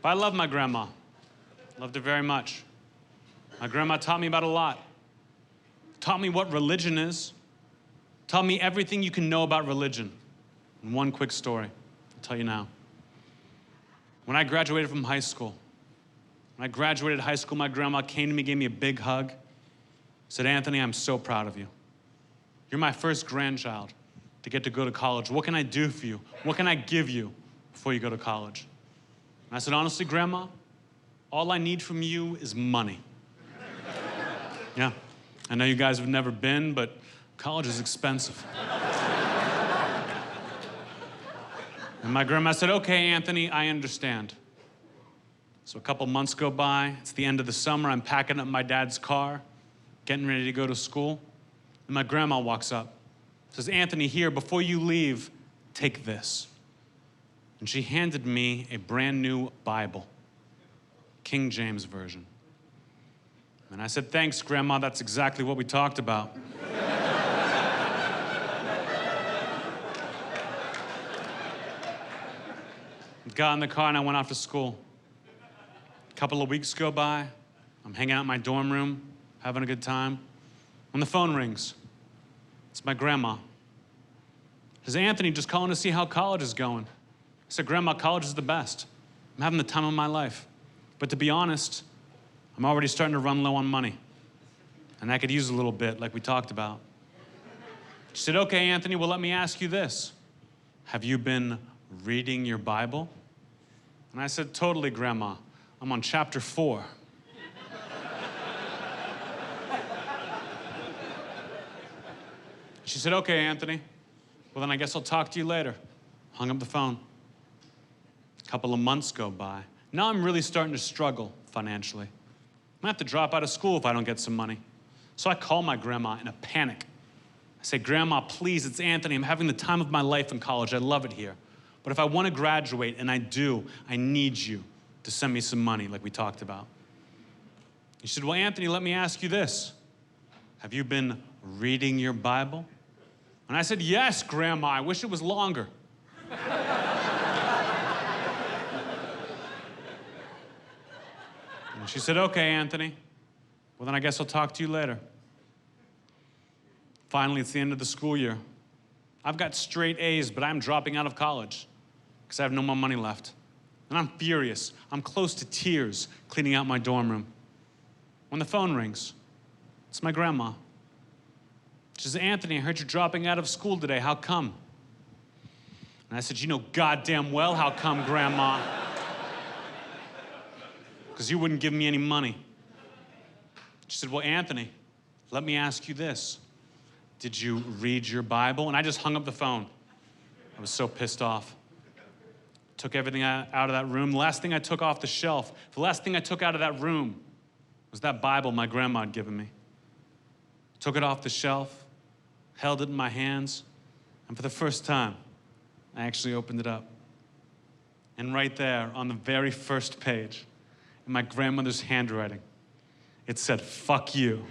But I love my grandma. Loved her very much. My grandma taught me about a lot. Taught me what religion is. Taught me everything you can know about religion. And one quick story, I'll tell you now. When I graduated from high school, my grandma came to me, gave me a big hug, said, Anthony, I'm so proud of you. You're my first grandchild to get to go to college. What can I do for you? What can I give you before you go to college? And I said, honestly, Grandma, all I need from you is money. Yeah, I know you guys have never been, but college is expensive. And my grandma said, okay, Anthony, I understand. So a couple months go by, it's the end of the summer, I'm packing up my dad's car, getting ready to go to school, and my grandma walks up, says, Anthony, here, before you leave, take this. And she handed me a brand new Bible, King James Version. And I said, thanks, Grandma, that's exactly what we talked about. Got in the car and I went off to school. A couple of weeks go by, I'm hanging out in my dorm room, having a good time, when the phone rings. It's my grandma. Says, Anthony, just calling to see how college is going. I said, Grandma, college is the best. I'm having the time of my life. But to be honest, I'm already starting to run low on money. And I could use a little bit, like we talked about. She said, okay, Anthony, well, let me ask you this. Have you been reading your Bible? And I said, totally, Grandma. I'm on chapter 4. She said, okay, Anthony. Well, then I guess I'll talk to you later. Hung up the phone. A couple of months go by. Now I'm really starting to struggle financially. I'm gonna have to drop out of school if I don't get some money. So I call my grandma in a panic. I say, Grandma, please, it's Anthony. I'm having the time of my life in college. I love it here. But if I want to graduate, and I do, I need you to send me some money like we talked about. She said, well, Anthony, let me ask you this. Have you been reading your Bible? And I said, yes, Grandma, I wish it was longer. And she said, okay, Anthony. Well, then I guess I'll talk to you later. Finally, it's the end of the school year. I've got straight A's, but I'm dropping out of college because I have no more money left. And I'm furious. I'm close to tears cleaning out my dorm room. When the phone rings, it's my grandma. She says, Anthony, I heard you're dropping out of school today. How come? And I said, you know goddamn well how come, Grandma. Because you wouldn't give me any money. She said, well, Anthony, let me ask you this. Did you read your Bible? And I just hung up the phone. I was so pissed off. Took everything out of that room. The last thing I took off the shelf, the last thing I took out of that room was that Bible my grandma had given me. Took it off the shelf, held it in my hands, and for the first time, I actually opened it up. And right there, on the very first page, in my grandmother's handwriting, it said, fuck you.